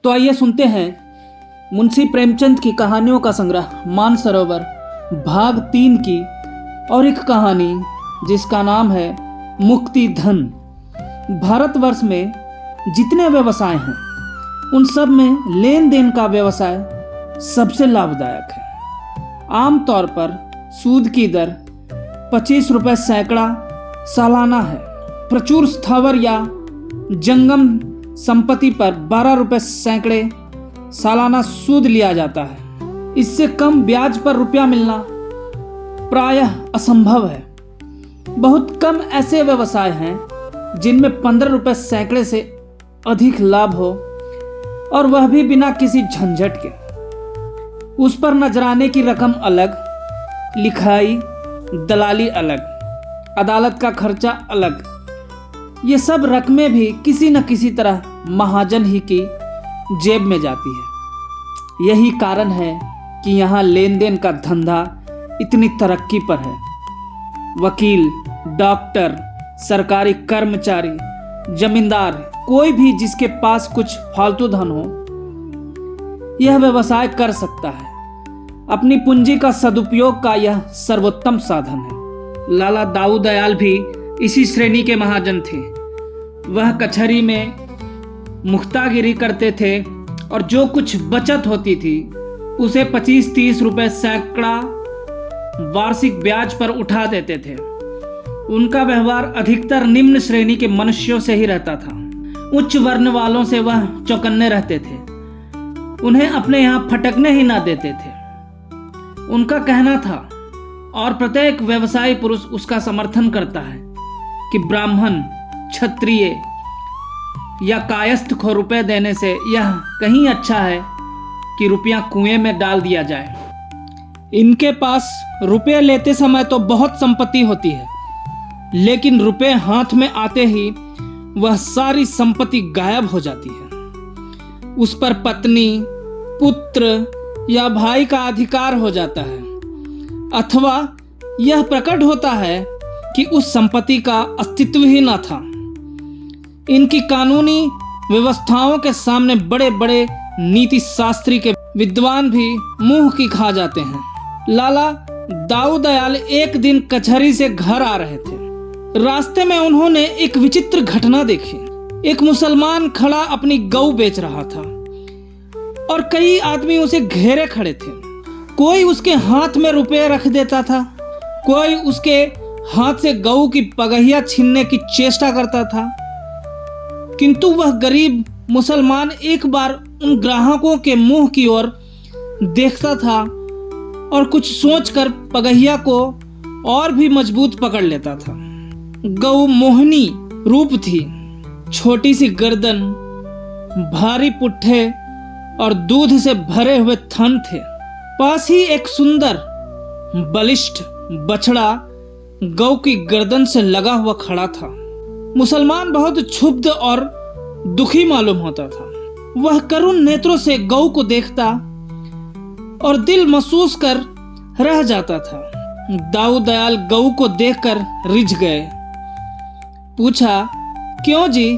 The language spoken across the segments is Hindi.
तो आइए सुनते हैं मुंशी प्रेमचंद की कहानियों का संग्रह मानसरोवर भाग 3 की और एक कहानी जिसका नाम है मुक्ति धन। भारतवर्ष में जितने व्यवसाय हैं उन सब में लेन देन का व्यवसाय सबसे लाभदायक है। आमतौर पर सूद की दर 25 रुपये सैकड़ा सालाना है। प्रचुर स्थावर या जंगम संपत्ति पर 12 रुपये सैकड़े सालाना सूद लिया जाता है। इससे कम ब्याज पर रुपया मिलना प्रायः असंभव है। बहुत कम ऐसे व्यवसाय हैं जिनमें 15 रुपये सैकड़े से अधिक लाभ हो, और वह भी बिना किसी झंझट के। उस पर नजराने की रकम अलग, लिखाई दलाली अलग, अदालत का खर्चा अलग। ये सब रकमें भी किसी न किसी तरह महाजन ही की जेब में जाती है। यही कारण है कि यहाँ लेन देन का धंधा इतनी तरक्की पर है। वकील, डॉक्टर, सरकारी कर्मचारी, जमींदार, कोई भी जिसके पास कुछ फालतू धन हो यह व्यवसाय कर सकता है। अपनी पूंजी का सदुपयोग का यह सर्वोत्तम साधन है। लाला दाऊ दयाल भी इसी श्रेणी के महाजन थे। वह कचहरी में मुख्तागिरी करते थे और जो कुछ बचत होती थी उसे 25-30 रुपये सैकड़ा वार्षिक ब्याज पर उठा देते थे। उनका व्यवहार अधिकतर निम्न श्रेणी के मनुष्यों से ही रहता था। उच्च वर्ण वालों से वह चौकन्ने रहते थे, उन्हें अपने यहाँ फटकने ही ना देते थे। उनका कहना था, और प्रत्येक व्यवसायी पुरुष उसका समर्थन करता है, कि ब्राह्मण, क्षत्रिय या कायस्थ को रुपए देने से यह कहीं अच्छा है कि रुपया कुएं में डाल दिया जाए। इनके पास रुपए लेते समय तो बहुत संपत्ति होती है, लेकिन रुपए हाथ में आते ही वह सारी संपत्ति गायब हो जाती है। उस पर पत्नी, पुत्र या भाई का अधिकार हो जाता है, अथवा यह प्रकट होता है कि उस संपत्ति का अस्तित्व ही न था। इनकी कानूनी व्यवस्थाओं के सामने बड़े बड़े नीति शास्त्री के विद्वान भी मुंह की खा जाते हैं। लाला दाऊ दयाल एक दिन कचहरी से घर आ रहे थे। रास्ते में उन्होंने एक विचित्र घटना देखी। एक मुसलमान खड़ा अपनी गऊ बेच रहा था और कई आदमी उसे घेरे खड़े थे। कोई उसके हाथ में रुपए रख देता था, कोई उसके हाथ से गऊ की पगहिया छीनने की चेष्टा करता था। किंतु वह गरीब मुसलमान एक बार उन ग्राहकों के मुंह की ओर देखता था और कुछ सोचकर पगहिया को और भी मजबूत पकड़ लेता था। गऊ मोहनी रूप थी, छोटी सी गर्दन, भारी पुट्ठे और दूध से भरे हुए थन थे। पास ही एक सुंदर बलिष्ठ बछड़ा गऊ की गर्दन से लगा हुआ खड़ा था। मुसलमान बहुत क्षुब्ध और दुखी मालूम होता था। वह करुण नेत्रों से गऊ को देखता और दिल महसूस कर रह जाता था। दाऊ दयाल गऊ को देखकर रिझ गए। पूछा, क्यों जी,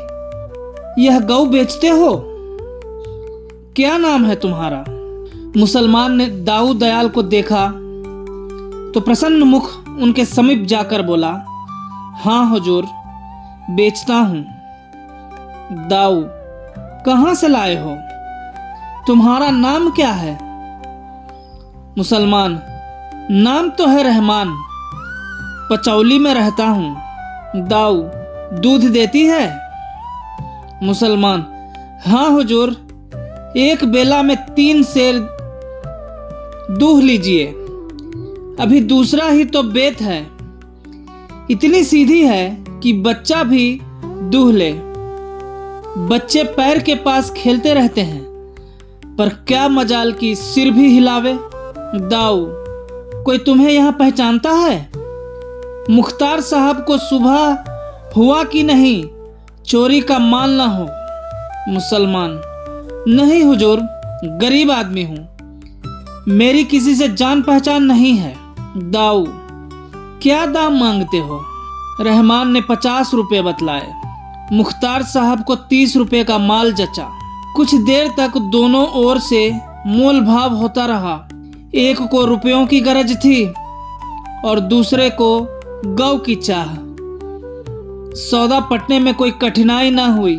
यह गऊ बेचते हो? क्या नाम है तुम्हारा? मुसलमान ने दाऊ दयाल को देखा तो प्रसन्न मुख उनके समीप जाकर बोला, हाँ हुजूर, बेचता हूं। दाऊ, कहां से लाए हो? तुम्हारा नाम क्या है? मुसलमान, नाम तो है रहमान, पचौली में रहता हूं। दाऊ, दूध देती है? मुसलमान, हाँ हुजूर, एक बेला में 3 सेर दूध लीजिए, अभी दूसरा ही तो बेत है। इतनी सीधी है कि बच्चा भी दूध ले। बच्चे पैर के पास खेलते रहते हैं, पर क्या मजाल की सिर भी हिलावे। दाऊ, कोई तुम्हें यहां पहचानता है? मुख्तार साहब को सुबह हुआ कि नहीं चोरी का माल ना हो? मुसलमान, नहीं हुजूर, गरीब आदमी हूं, मेरी किसी से जान पहचान नहीं है। दाऊ, क्या दाम मांगते हो? रहमान ने 50 रुपये बतलाए। मुख्तार साहब को 30 रुपये का माल जचा। कुछ देर तक दोनों ओर से मोल भाव होता रहा। एक को रुपयों की गरज थी और दूसरे को गौ की चाह। सौदा पटने में कोई कठिनाई न हुई।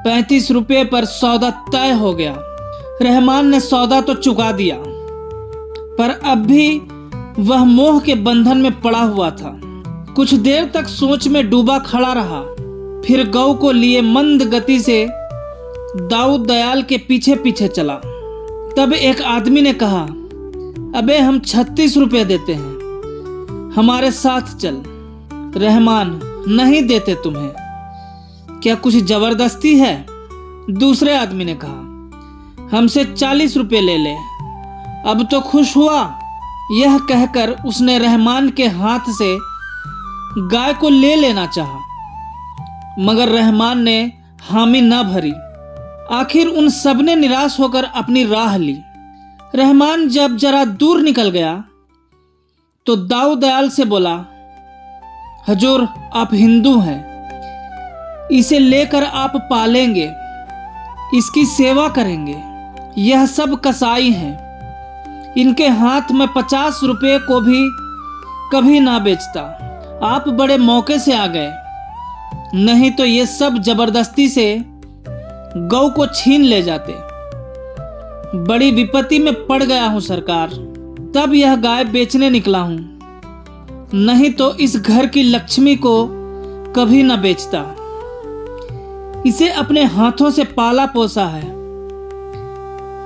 35 रुपये पर सौदा तय हो गया। रहमान ने सौदा तो चुका दिया, पर अब भी वह मोह के बंधन में पड़ा हुआ था। कुछ देर तक सोच में डूबा खड़ा रहा, फिर गौ को लिए मंद गति से दाऊद दयाल के पीछे पीछे चला। तब एक आदमी ने कहा, अबे हम 36 रुपये देते हैं, हमारे साथ चल। रहमान, नहीं देते तुम्हें, क्या कुछ जबरदस्ती है? दूसरे आदमी ने कहा, हमसे 40 रुपये ले ले, अब तो खुश हुआ। यह कहकर उसने रहमान के हाथ से गाय को ले लेना चाहा, मगर रहमान ने हामी न भरी। आखिर उन सब ने निराश होकर अपनी राह ली। रहमान जब जरा दूर निकल गया तो दाऊद दयाल से बोला, हजूर, आप हिंदू हैं, इसे लेकर आप पालेंगे, इसकी सेवा करेंगे। यह सब कसाई हैं, इनके हाथ में 50 रुपये को भी कभी ना बेचता। आप बड़े मौके से आ गए, नहीं तो ये सब जबरदस्ती से गौ को छीन ले जाते। बड़ी विपत्ति में पड़ गया हूं सरकार, तब यह गाय बेचने निकला हूं, नहीं तो इस घर की लक्ष्मी को कभी न बेचता। इसे अपने हाथों से पाला पोसा है,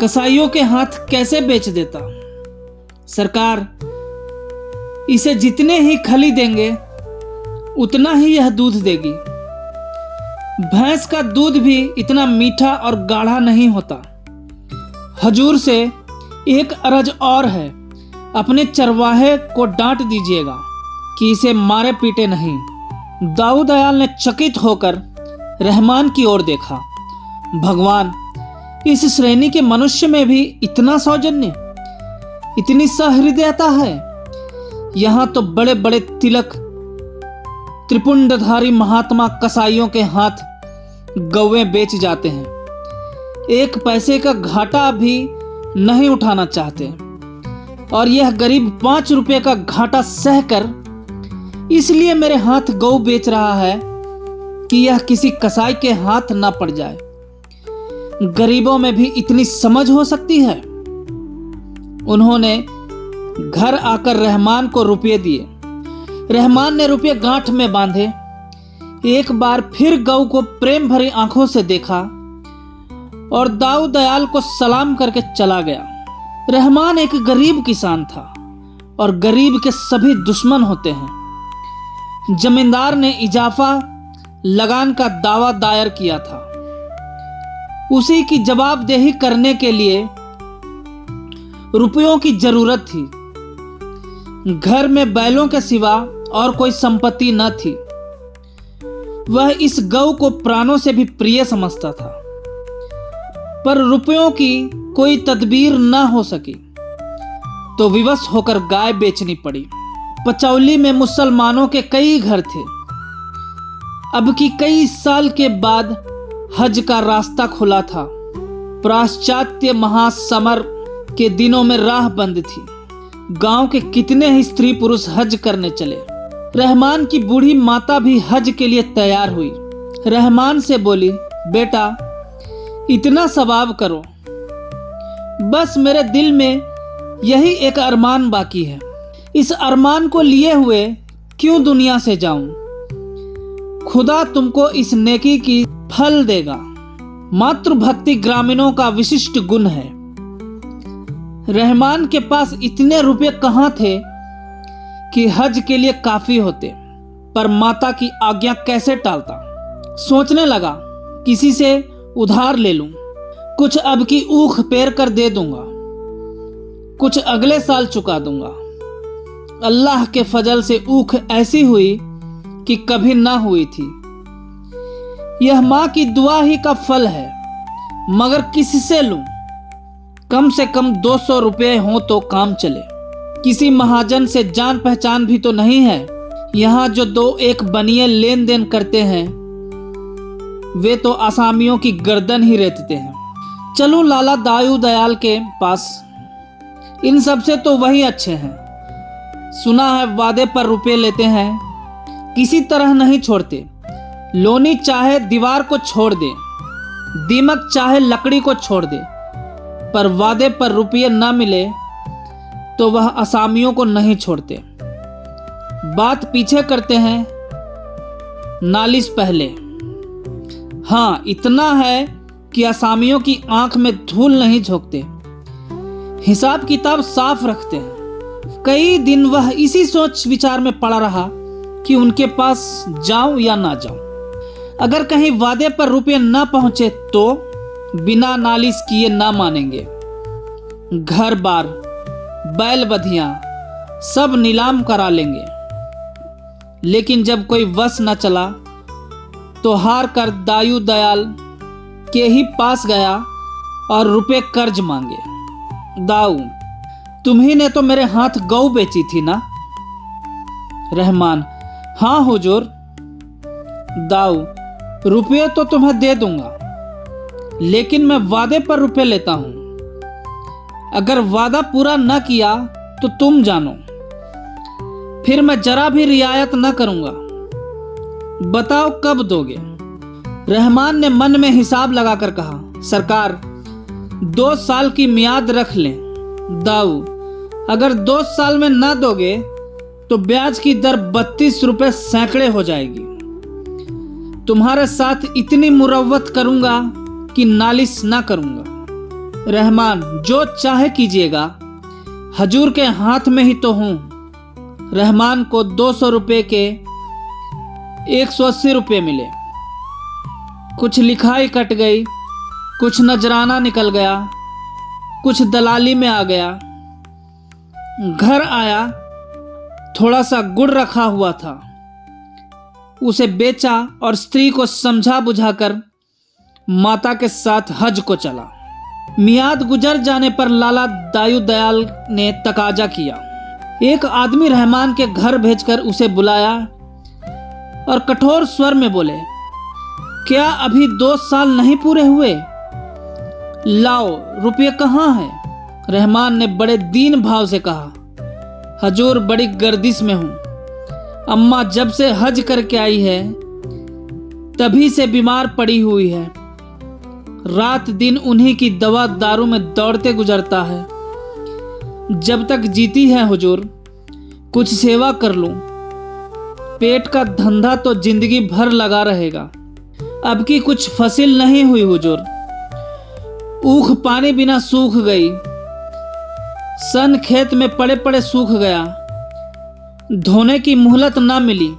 कसाईयों के हाथ कैसे बेच देता। सरकार, इसे जितने ही खली देंगे उतना ही यह दूध देगी। भैंस का दूध भी इतना मीठा और गाढ़ा नहीं होता। हजूर से एक अर्ज और है, अपने चरवाहे को डांट दीजिएगा कि इसे मारे पीटे नहीं। दाऊद दयाल ने चकित होकर रहमान की ओर देखा। भगवान, इस श्रेणी के मनुष्य में भी इतना सौजन्य, इतनी सहृदयता है। यहां तो बड़े बड़े तिलक त्रिपुंडधारी महात्मा कसाईयों के हाथ गौवें बेच जाते हैं, एक पैसे का घाटा भी नहीं उठाना चाहते। और यह गरीब 5 रुपये का घाटा सहकर इसलिए मेरे हाथ गौ बेच रहा है कि यह किसी कसाई के हाथ ना पड़ जाए। गरीबों में भी इतनी समझ हो सकती है। उन्होंने घर आकर रहमान को रुपये दिए। रहमान ने रुपये गांठ में बांधे, एक बार फिर गौ को प्रेम भरी आंखों से देखा और दाऊद दयाल को सलाम करके चला गया। रहमान एक गरीब किसान था और गरीब के सभी दुश्मन होते हैं। जमींदार ने इजाफा लगान का दावा दायर किया था। उसी की जवाबदेही करने के लिए रुपयों की जरूरत थी। घर में बैलों के सिवा और कोई संपत्ति न थी। वह इस गौ को प्राणों से भी प्रिय समझता था, पर रुपयों की कोई तदबीर न हो सकी तो विवश होकर गाय बेचनी पड़ी। पचौली में मुसलमानों के कई घर थे। अब की कई साल के बाद हज का रास्ता खुला था। पाश्चात्य महासमर के दिनों में राह बंद थी। गांव के कितने ही स्त्री पुरुष हज करने चले। रहमान की बूढ़ी माता भी हज के लिए तैयार हुई। रहमान से बोली, बेटा इतना सवाब करो, बस मेरे दिल में यही एक अरमान बाकी है। इस अरमान को लिए हुए क्यों दुनिया से जाऊं? खुदा तुमको इस नेकी की फल देगा। मातृभक्ति ग्रामीणों का विशिष्ट गुण है। रहमान के पास इतने रुपए कहां थे कि हज के लिए काफी होते, पर माता की आज्ञा कैसे टालता। सोचने लगा, किसी से उधार ले लूं, कुछ अब की ऊख पेर कर दे दूंगा, कुछ अगले साल चुका दूंगा। अल्लाह के फजल से ऊख ऐसी हुई कि कभी ना हुई थी। यह माँ की दुआ ही का फल है, मगर किससे लूं? कम से कम 200 रुपये हो तो काम चले। किसी महाजन से जान पहचान भी तो नहीं है। यहाँ जो 2-1 बनिए लेन देन करते हैं, वे तो आसामियों की गर्दन ही रेतते हैं। चलूं लाला दाऊ दयाल के पास, इन सब से तो वही अच्छे हैं। सुना है वादे पर रुपए लेते हैं, किसी तरह नहीं छोड़ते। लोनी चाहे दीवार को छोड़ दे, दीमक चाहे लकड़ी को छोड़ दे, पर वादे पर रुपये न मिले तो वह असामियों को नहीं छोड़ते। बात पीछे करते हैं, नालिश पहले। हाँ, इतना है कि असामियों की आंख में धूल नहीं झोंकते, हिसाब किताब साफ रखते हैं। कई दिन वह इसी सोच विचार में पड़ा रहा कि उनके पास जाऊं या ना जाऊं। अगर कहीं वादे पर रुपये न पहुंचे तो बिना नालिश किए ना मानेंगे। घर बार, बैल बधियां सब नीलाम करा लेंगे। लेकिन जब कोई वश न चला तो हार कर दाऊ दयाल के ही पास गया और रुपए कर्ज मांगे। दाऊ, तुम्ही ने तो मेरे हाथ गऊ बेची थी ना? रहमान, हाँ हुजूर। दाऊ, रुपये तो तुम्हें दे दूंगा, लेकिन मैं वादे पर रुपए लेता हूं। अगर वादा पूरा न किया तो तुम जानो, फिर मैं जरा भी रियायत न करूंगा। बताओ कब दोगे? रहमान ने मन में हिसाब लगाकर कहा, सरकार 2 साल की मियाद रख लें। दाऊ, अगर 2 साल में ना दोगे तो ब्याज की दर 32 रुपए सैकड़े हो जाएगी। तुम्हारे साथ इतनी मुरव्वत करूंगा कि नालिश ना करूंगा। रहमान, जो चाहे कीजिएगा, हजूर के हाथ में ही तो हूं। रहमान को 200 रुपए के 180 रुपए मिले। कुछ लिखाई कट गई, कुछ नजराना निकल गया, कुछ दलाली में आ गया। घर आया, थोड़ा सा गुड़ रखा हुआ था, उसे बेचा और स्त्री को समझा बुझाकर माता के साथ हज को चला। मियाद गुजर जाने पर लाला दाऊ दयाल ने तकाजा किया। एक आदमी रहमान के घर भेजकर उसे बुलाया और कठोर स्वर में बोले, क्या अभी 2 साल नहीं पूरे हुए? लाओ, रुपये कहाँ हैं? रहमान ने बड़े दीन भाव से कहा, हजूर बड़ी गर्दिश में हूं। अम्मा जब से हज करके आई है तभी से बीमार पड़ी हुई है। रात दिन उन्हीं की दवा दारू में दौड़ते गुजरता है। जब तक जीती है हुजूर, कुछ सेवा कर लूं। पेट का धंधा तो जिंदगी भर लगा रहेगा। अब की कुछ फसल नहीं हुई हुजूर, ऊख पानी बिना सूख गई। सन खेत में पड़े पड़े सूख गया, धोने की मोहलत ना मिली।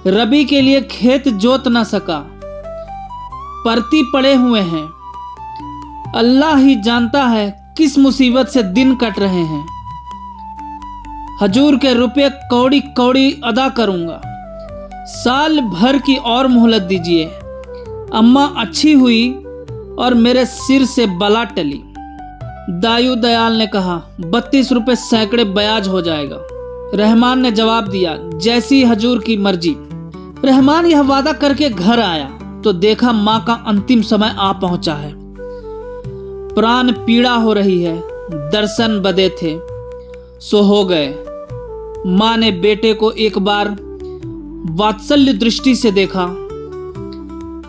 रबी के लिए खेत जोत ना सका, परती पड़े हुए हैं। अल्लाह ही जानता है किस मुसीबत से दिन कट रहे हैं। हजूर के रुपए कौड़ी कौड़ी अदा करूंगा। साल भर की और मोहलत दीजिए। अम्मा अच्छी हुई और मेरे सिर से बला टली। दाऊ दयाल ने कहा, 32 रुपए सैकड़े ब्याज हो जाएगा। रहमान ने जवाब दिया, जैसी हजूर की मर्जी। रहमान यह वादा करके घर आया तो देखा माँ का अंतिम समय आ पहुंचा है। प्राण पीड़ा हो रही है, दर्शन बदे थे सो हो गए। माँ ने बेटे को एक बार वात्सल्य दृष्टि से देखा,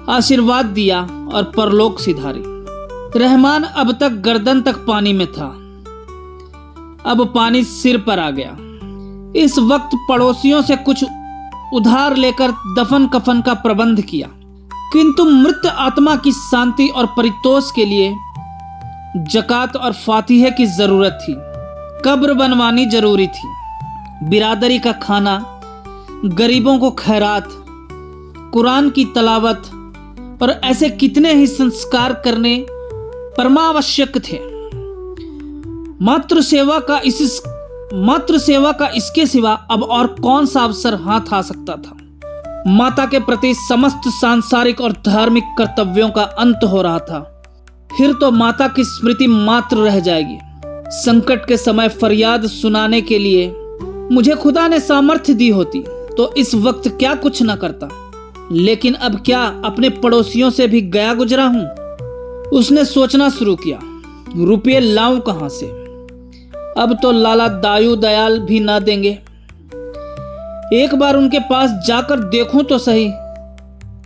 आशीर्वाद दिया और परलोक सिधारी। रहमान अब तक गर्दन तक पानी में था, अब पानी सिर पर आ गया। इस वक्त पड़ोसियों से कुछ उधार लेकर दफन कफन का प्रबंध किया, किंतु मृत आत्मा की शांति और परितोष के लिए जकात और फातिहे की जरूरत थी। कब्र बनवानी जरूरी थी, बिरादरी का खाना, गरीबों को खैरात, कुरान की तलावत और ऐसे कितने ही संस्कार करने परमावश्यक थे। मातृ सेवा का इसके सिवा अब और कौन सा अवसर हाथ आ सकता था। माता के प्रति समस्त सांसारिक और धार्मिक कर्तव्यों का अंत हो रहा था। फिर तो माता की स्मृति मात्र रह जाएगी। संकट के समय फरियाद सुनाने के लिए मुझे खुदा ने सामर्थ्य दी होती तो इस वक्त क्या कुछ न करता। लेकिन अब क्या अपने पड़ोसियों से भी गया गुजरा हूं? उसने सोचना शुरू किया, रुपये लाऊं कहां से? अब तो लाला दायू दयाल भी ना देंगे। एक बार उनके पास जाकर देखूं तो सही,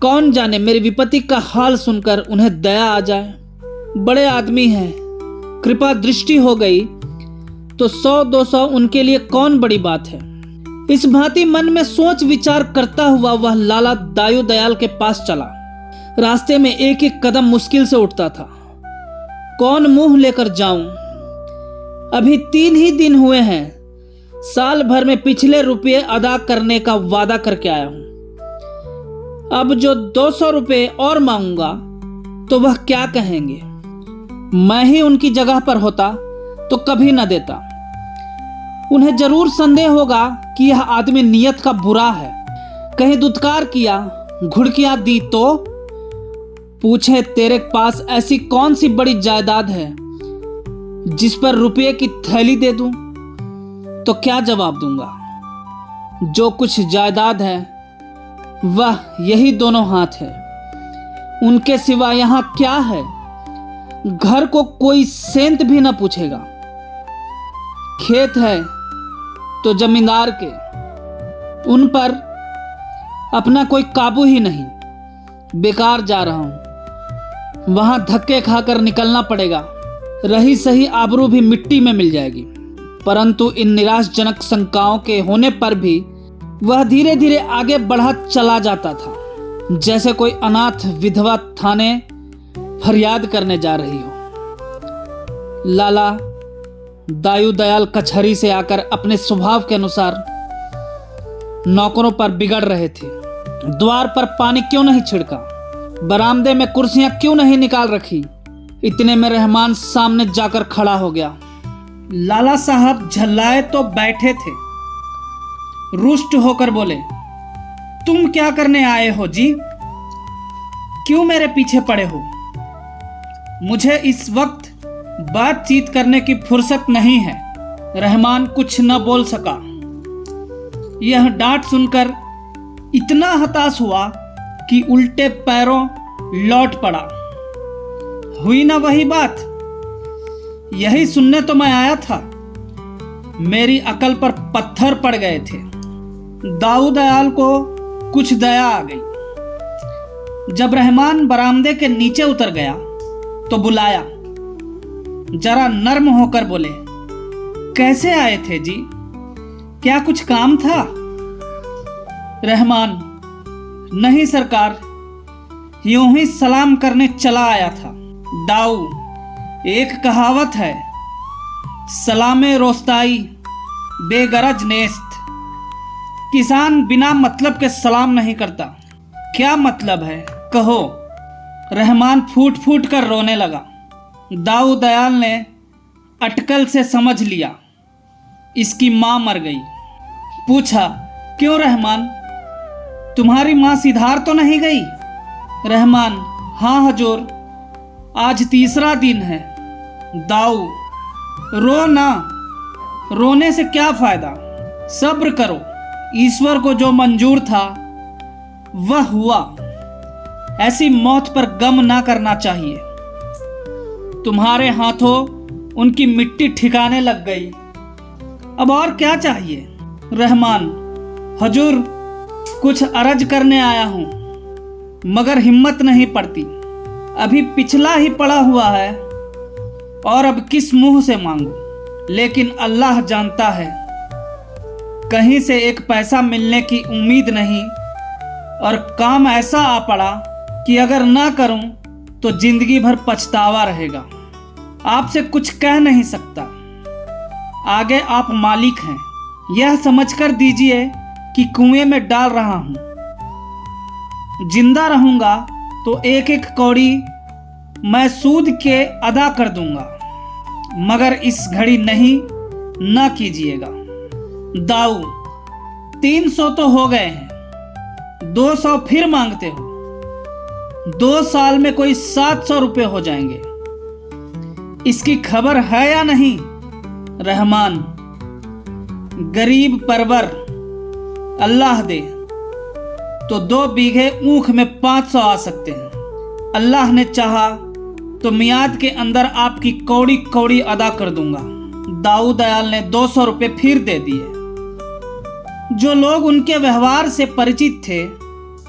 कौन जाने मेरी विपत्ति का हाल सुनकर उन्हें दया आ जाए। बड़े आदमी हैं, कृपा दृष्टि हो गई तो 100-200 उनके लिए कौन बड़ी बात है। इस भांति मन में सोच विचार करता हुआ वह लाला दायू दयाल के पास चला। रास्ते में एक एक कदम मुश्किल से उठता था। कौन मुंह लेकर जाऊं? अभी 3 ही दिन हुए हैं, साल भर में पिछले रुपये अदा करने का वादा करके आया हूं। अब जो 200 रुपये और मांगूंगा तो वह क्या कहेंगे? मैं ही उनकी जगह पर होता तो कभी न देता। उन्हें जरूर संदेह होगा कि यह आदमी नियत का बुरा है। कहीं दुत्कार किया, घुड़कियां दी तो पूछे तेरे पास ऐसी कौन सी बड़ी जायदाद है जिस पर रुपये की थैली दे दूं, तो क्या जवाब दूंगा? जो कुछ जायदाद है वह यही दोनों हाथ है, उनके सिवा यहां क्या है? घर को कोई सेंत भी न पूछेगा। खेत है तो जमींदार के, उन पर अपना कोई काबू ही नहीं। बेकार जा रहा हूं, वहां धक्के खाकर निकलना पड़ेगा। रही सही आबरू भी मिट्टी में मिल जाएगी। परंतु इन निराशजनक शंकाओं के होने पर भी वह धीरे धीरे आगे बढ़ा चला जाता था, जैसे कोई अनाथ विधवा थाने फरियाद करने जा रही हो। लाला दायू दयाल कचहरी से आकर अपने स्वभाव के अनुसार नौकरों पर बिगड़ रहे थे। द्वार पर पानी क्यों नहीं छिड़का? बरामदे में कुर्सियां क्यों नहीं निकाल रखी? इतने में रहमान सामने जाकर खड़ा हो गया। लाला साहब झल्लाए तो बैठे थे, रुष्ट होकर बोले, तुम क्या करने आए हो जी? क्यों मेरे पीछे पड़े हो? मुझे इस वक्त बातचीत करने की फुर्सत नहीं है। रहमान कुछ न बोल सका। यह डांट सुनकर इतना हताश हुआ कि उल्टे पैरों लौट पड़ा। हुई ना वही बात? यही सुनने तो मैं आया था। मेरी अकल पर पत्थर पड़ गए थे। दाऊ दयाल को कुछ दया आ गई। जब रहमान बरामदे के नीचे उतर गया तो बुलाया। जरा नर्म होकर बोले, कैसे आए थे जी? क्या कुछ काम था? रहमान, नहीं सरकार, यूं ही सलाम करने चला आया था। दाऊ, एक कहावत है, सलामे रोस्ताई बेगरज नेस्त। किसान बिना मतलब के सलाम नहीं करता। क्या मतलब है, कहो। रहमान फूट फूट कर रोने लगा। दाऊ दयाल ने अटकल से समझ लिया इसकी मां मर गई। पूछा, क्यों रहमान, तुम्हारी मां सिधार तो नहीं गई? रहमान, हाँ हजूर, आज 3रा दिन है। दाऊ, रो ना, रोने से क्या फायदा? सब्र करो, ईश्वर को जो मंजूर था वह हुआ। ऐसी मौत पर गम ना करना चाहिए। तुम्हारे हाथों उनकी मिट्टी ठिकाने लग गई। अब और क्या चाहिए? रहमान, हजूर, कुछ अर्ज करने आया हूं, मगर हिम्मत नहीं पड़ती। अभी पिछला ही पड़ा हुआ है और अब किस मुंह से मांगू? लेकिन अल्लाह जानता है, कहीं से एक पैसा मिलने की उम्मीद नहीं, और काम ऐसा आ पड़ा कि अगर ना करूं तो जिंदगी भर पछतावा रहेगा। आपसे कुछ कह नहीं सकता। आगे आप मालिक हैं, यह समझकर दीजिए कि कुएं में डाल रहा हूं। जिंदा रहूंगा तो एक एक कौड़ी मैं सूद के अदा कर दूंगा, मगर इस घड़ी नहीं, ना कीजिएगा। दाऊ, 300 तो हो गए हैं, 200 फिर मांगते हो। 2 साल में कोई 700 रुपये हो जाएंगे। इसकी खबर है या नहीं? रहमान, गरीब परवर, अल्लाह दे। तो 2 बीघे ऊख में 500 आ सकते हैं। अल्लाह ने चाहा तो मियाद के अंदर आपकी कौड़ी कौड़ी अदा कर दूंगा। दाऊ दयाल ने 200 रुपये फिर दे दिए। जो लोग उनके व्यवहार से परिचित थे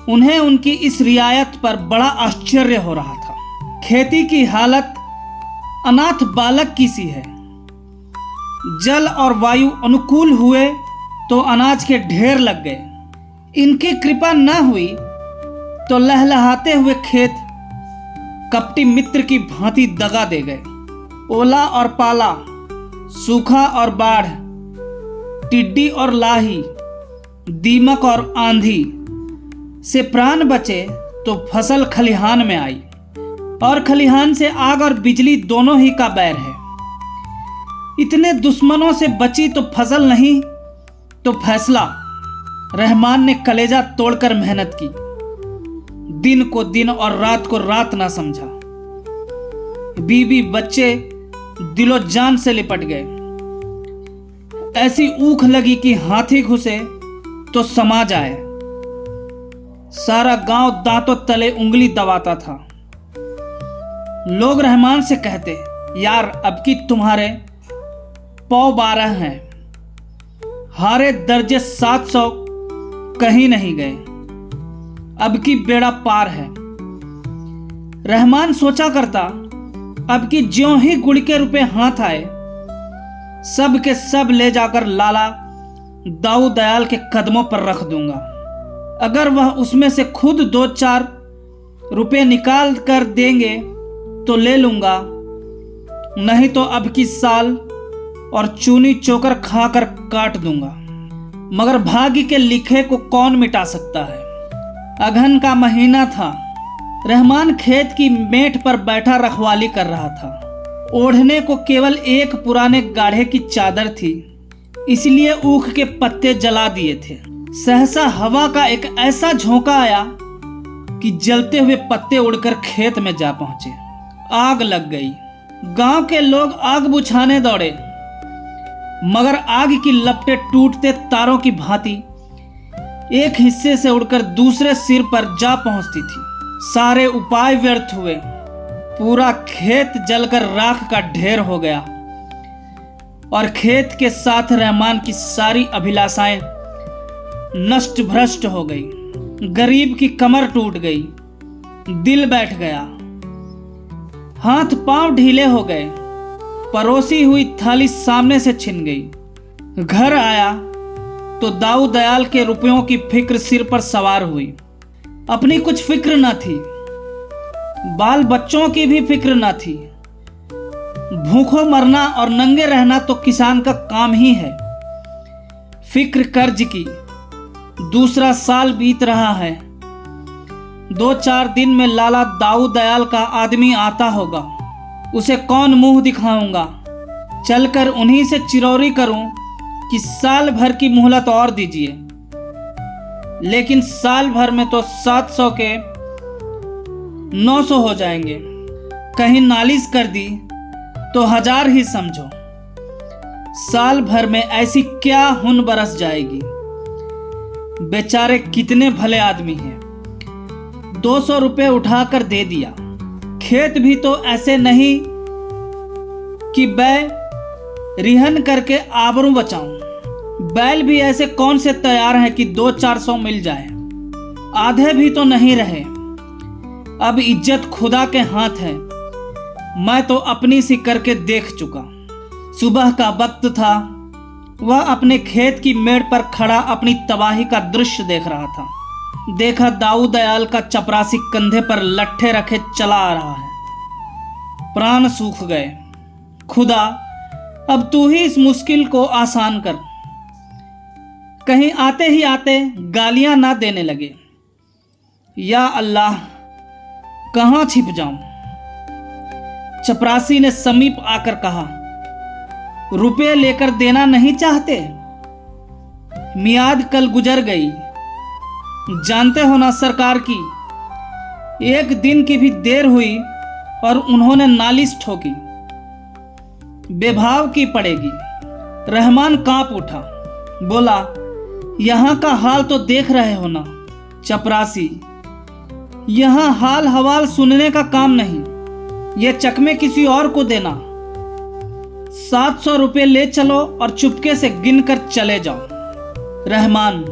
उन्हें उनकी इस रियायत पर बड़ा आश्चर्य हो रहा था। खेती की हालत अनाथ बालक की सी है। जल और वायु अनुकूल हुए तो अनाज के ढेर लग गए। इनकी कृपा न हुई तो लहलहाते हुए खेत कपटी मित्र की भांति दगा दे गए। ओला और पाला, सूखा और बाढ़, टिड्डी और लाही, दीमक और आंधी से प्राण बचे तो फसल खलिहान में आई, और खलिहान से आग और बिजली दोनों ही का बैर है। इतने दुश्मनों से बची तो फसल नहीं तो फैसला। रहमान ने कलेजा तोड़कर मेहनत की, दिन को दिन और रात को रात ना समझा। बीवी बच्चे दिलो जान से लिपट गए। ऐसी ऊख लगी कि हाथी घुसे तो समा जाए। सारा गांव दांतों तले उंगली दबाता था। लोग रहमान से कहते, यार अब की तुम्हारे 12 हैं, हारे दर्जे 700 कहीं नहीं गए, अब की बेड़ा पार है। रहमान सोचा करता, अब की ज्यों ही गुड़ के रुपए हाथ आए सब के सब ले जाकर लाला दाऊ दयाल के कदमों पर रख दूंगा। अगर वह उसमें से खुद 2-4 रुपए निकाल कर देंगे तो ले लूंगा, नहीं तो अब की साल और चूनी चोकर खाकर काट दूंगा। मगर भाग्य के लिखे को कौन मिटा सकता है। अगहन का महीना था। रहमान खेत की मेट पर बैठा रखवाली कर रहा था। ओढ़ने को केवल एक पुराने गाढ़े की चादर थी, इसलिए ऊख के पत्ते जला दिए थे। सहसा हवा का एक ऐसा झोंका आया कि जलते हुए पत्ते उड़कर खेत में जा पहुंचे। आग लग गई। गांव के लोग आग बुझाने दौड़े, मगर आग की लपटें टूटते तारों की भांति एक हिस्से से उड़कर दूसरे सिर पर जा पहुंचती थी। सारे उपाय व्यर्थ हुए। पूरा खेत जलकर राख का ढेर हो गया और खेत के साथ रहमान की सारी अभिलाषाएं नष्ट भ्रष्ट हो गई। गरीब की कमर टूट गई, दिल बैठ गया, हाथ पांव ढीले हो गए। परोसी हुई थाली सामने से छिन गई। घर आया तो दाऊ दयाल के रुपयों की फिक्र सिर पर सवार हुई। अपनी कुछ फिक्र न थी, बाल बच्चों की भी फिक्र न थी। भूखों मरना और नंगे रहना तो किसान का काम ही है। फिक्र कर्ज की। दूसरा साल बीत रहा है। 2-4 दिन में लाला दाऊ दयाल का आदमी आता होगा। उसे कौन मुंह दिखाऊंगा। चलकर उन्हीं से चिरौरी करूं कि साल भर की मोहलत और दीजिए। लेकिन साल भर में तो 700 के 900 हो जाएंगे। कहीं नालिश कर दी तो 1000 ही समझो। साल भर में ऐसी क्या हुन बरस जाएगी। बेचारे कितने भले आदमी हैं। 200 रुपये उठाकर दे दिया। खेत भी तो ऐसे नहीं कि बै रिहन करके आबरू बचाऊं। बैल भी ऐसे कौन से तैयार हैं कि 200-400 मिल जाए। आधे भी तो नहीं रहे। अब इज्जत खुदा के हाथ है। मैं तो अपनी सी करके देख चुका। सुबह का वक्त था। वह अपने खेत की मेड़ पर खड़ा अपनी तबाही का दृश्य देख रहा था। देखा दाऊ दयाल का चपरासी कंधे पर लट्ठे रखे चला आ रहा है। प्राण सूख गए। खुदा, अब तू ही इस मुश्किल को आसान कर। कहीं आते ही आते गालियां ना देने लगे। या अल्लाह, कहां छिप जाऊं। चपरासी ने समीप आकर कहा, रुपए लेकर देना नहीं चाहते? मियाद कल गुजर गई। जानते हो ना सरकार की, एक दिन की भी देर हुई और उन्होंने नालिश ठोकी। बेभाव की पड़ेगी। रहमान कांप उठा। बोला, यहां का हाल तो देख रहे हो ना। चपरासी, यहाँ हाल हवाल सुनने का काम नहीं, ये चकमे किसी और को देना। 700 रुपये ले चलो और चुपके से गिन कर चले जाओ। रहमान,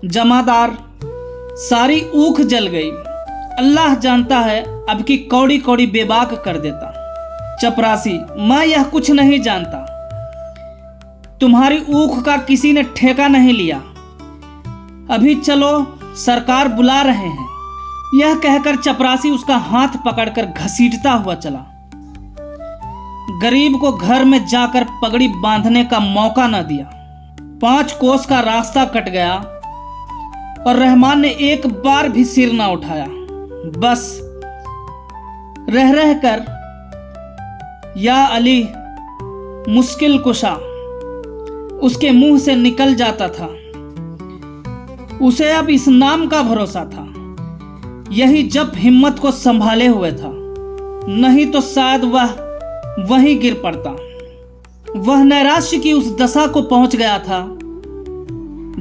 जमादार, सारी ऊख जल गई, अल्लाह जानता है अब की कौड़ी कौड़ी बेबाक कर देता। चपरासी, मैं यह कुछ नहीं जानता, तुम्हारी ऊख का किसी ने ठेका नहीं लिया, अभी चलो सरकार बुला रहे हैं। यह कहकर चपरासी उसका हाथ पकड़कर घसीटता हुआ चला। गरीब को घर में जाकर पगड़ी बांधने का मौका न दिया। 5 कोस का रास्ता कट गया और रहमान ने एक बार भी सिर ना उठाया। बस रह रह कर या अली मुश्किल कुशा उसके मुंह से निकल जाता था। उसे अब इस नाम का भरोसा था, यही जब हिम्मत को संभाले हुए था, नहीं तो शायद वह वहीं गिर पड़ता। वह नैराश्य की उस दशा को पहुंच गया था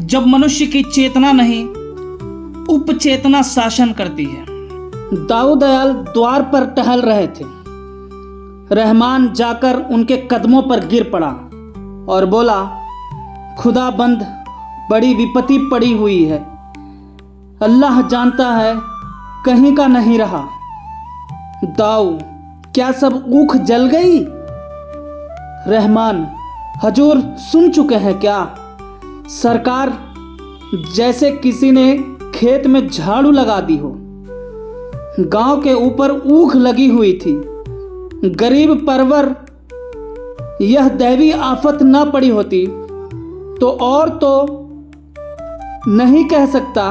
जब मनुष्य की चेतना नहीं उपचेतना शासन करती है। दाऊ दयाल द्वार पर टहल रहे थे। रहमान जाकर उनके कदमों पर गिर पड़ा और बोला, खुदाबंद, बड़ी विपत्ति पड़ी हुई है, अल्लाह जानता है कहीं का नहीं रहा। दाऊ, क्या सब ऊख जल गई? रहमान, हजूर सुन चुके हैं क्या? सरकार जैसे किसी ने खेत में झाड़ू लगा दी हो। गांव के ऊपर ऊख लगी हुई थी। गरीब परवर यह दैवी आफत ना पड़ी होती तो और तो नहीं कह सकता,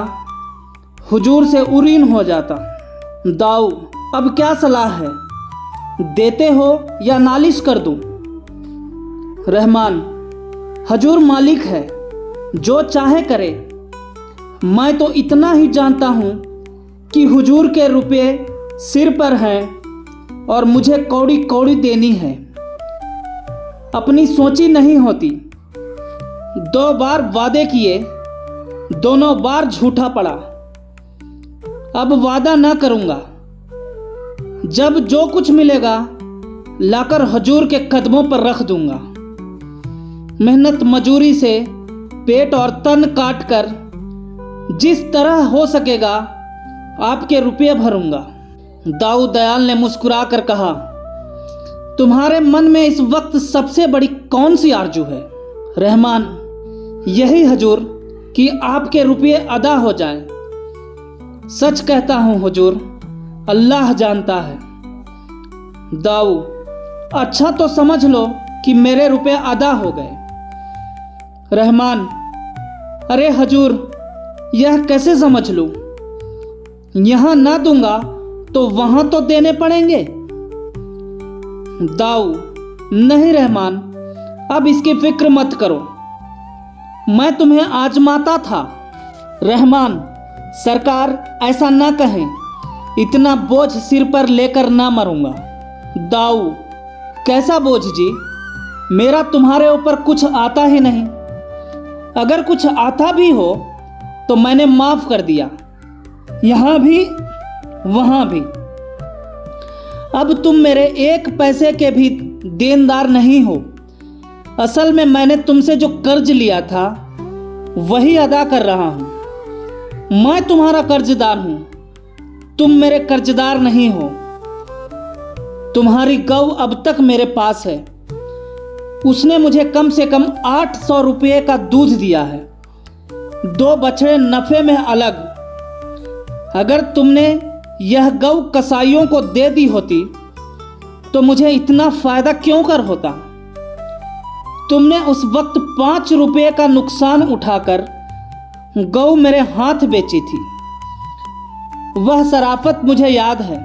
हुजूर से उरीन हो जाता। दाऊ, अब क्या सलाह है, देते हो या नालिश कर दूं? रहमान, हजूर मालिक है, जो चाहे करे। मैं तो इतना ही जानता हूं कि हुजूर के रुपए सिर पर हैं और मुझे कौड़ी कौड़ी देनी है। अपनी सोची नहीं होती। 2 बार वादे किए, दोनों बार झूठा पड़ा। अब वादा ना करूंगा। जब जो कुछ मिलेगा लाकर हजूर के कदमों पर रख दूंगा। मेहनत मजूरी से पेट और तन काट कर जिस तरह हो सकेगा आपके रुपये भरूंगा। दाऊ दयाल ने मुस्कुरा कर कहा, तुम्हारे मन में इस वक्त सबसे बड़ी कौन सी आरजू है? रहमान, यही हजूर कि आपके रुपये अदा हो जाएं। सच कहता हूं हुजूर, अल्लाह जानता है। दाऊ, अच्छा तो समझ लो कि मेरे रुपए अदा हो गए। रहमान, अरे हजूर, यह कैसे समझ लूं? यहां ना दूंगा तो वहां तो देने पड़ेंगे। दाऊ, नहीं रहमान, अब इसकी फिक्र मत करो, मैं तुम्हें आजमाता था। रहमान, सरकार ऐसा ना कहें, इतना बोझ सिर पर लेकर ना मरूंगा। दाऊ, कैसा बोझ जी? मेरा तुम्हारे ऊपर कुछ आता ही नहीं। अगर कुछ आता भी हो तो मैंने माफ कर दिया, यहां भी वहां भी। अब तुम मेरे 1 पैसे के भी देनदार नहीं हो। असल में मैंने तुमसे जो कर्ज लिया था वही अदा कर रहा हूं। मैं तुम्हारा कर्जदार हूं, तुम मेरे कर्जदार नहीं हो। तुम्हारी गौ अब तक मेरे पास है, उसने मुझे कम से कम 800 रुपये का दूध दिया है। 2 बछड़े नफे में अलग। अगर तुमने यह गौ कसाईयों को दे दी होती तो मुझे इतना फायदा क्यों कर होता? तुमने उस वक्त 5 रुपये का नुकसान उठाकर गौ मेरे हाथ बेची थी। वह शराफत मुझे याद है।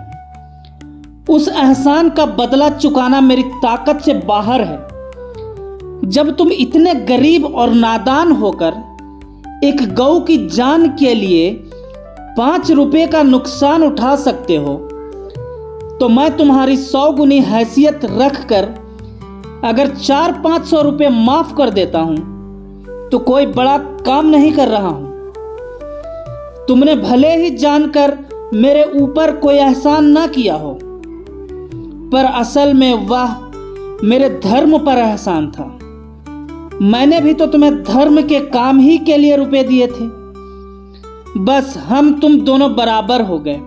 उस एहसान का बदला चुकाना मेरी ताकत से बाहर है। जब तुम इतने गरीब और नादान होकर एक गौ की जान के लिए 5 रुपये का नुकसान उठा सकते हो, तो मैं तुम्हारी 100 गुनी हैसियत रख कर अगर 400-500 रुपये माफ कर देता हूं तो कोई बड़ा काम नहीं कर रहा हूं। तुमने भले ही जानकर मेरे ऊपर कोई एहसान ना किया हो, पर असल में वह मेरे धर्म पर एहसान था। मैंने भी तो तुम्हें धर्म के काम ही के लिए रुपए दिए थे। बस हम तुम दोनों बराबर हो गए।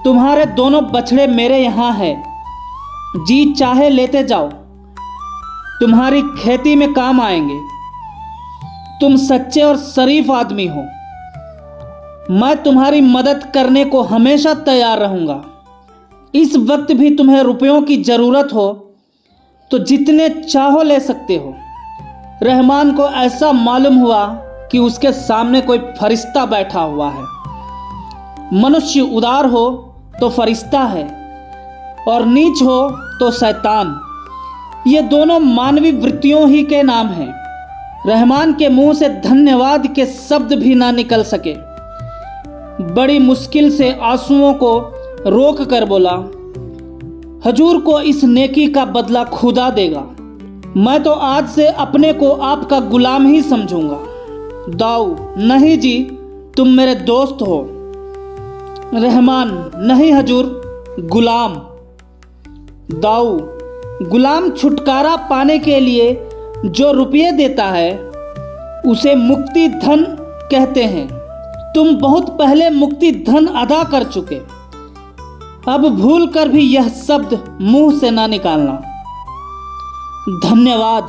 तुम्हारे दोनों बछड़े मेरे यहाँ है, जी चाहे लेते जाओ, तुम्हारी खेती में काम आएंगे। तुम सच्चे और शरीफ आदमी हो, मैं तुम्हारी मदद करने को हमेशा तैयार रहूंगा। इस वक्त भी तुम्हें रुपयों की ज़रूरत हो तो जितने चाहो ले सकते हो। रहमान को ऐसा मालूम हुआ कि उसके सामने कोई फरिश्ता बैठा हुआ है। मनुष्य उदार हो तो फरिश्ता है और नीच हो तो शैतान। ये दोनों मानवीय वृत्तियों ही के नाम हैं। रहमान के मुंह से धन्यवाद के शब्द भी ना निकल सके। बड़ी मुश्किल से आंसुओं को रोक कर बोला, हजूर को इस नेकी का बदला खुदा देगा। मैं तो आज से अपने को आपका गुलाम ही समझूंगा। दाऊ, नहीं जी, तुम मेरे दोस्त हो। रहमान, नहीं हजूर, गुलाम। दाऊ, गुलाम छुटकारा पाने के लिए जो रुपये देता है उसे मुक्ति धन कहते हैं। तुम बहुत पहले मुक्ति धन अदा कर चुके, अब भूल कर भी यह शब्द मुंह से ना निकालना। धन्यवाद।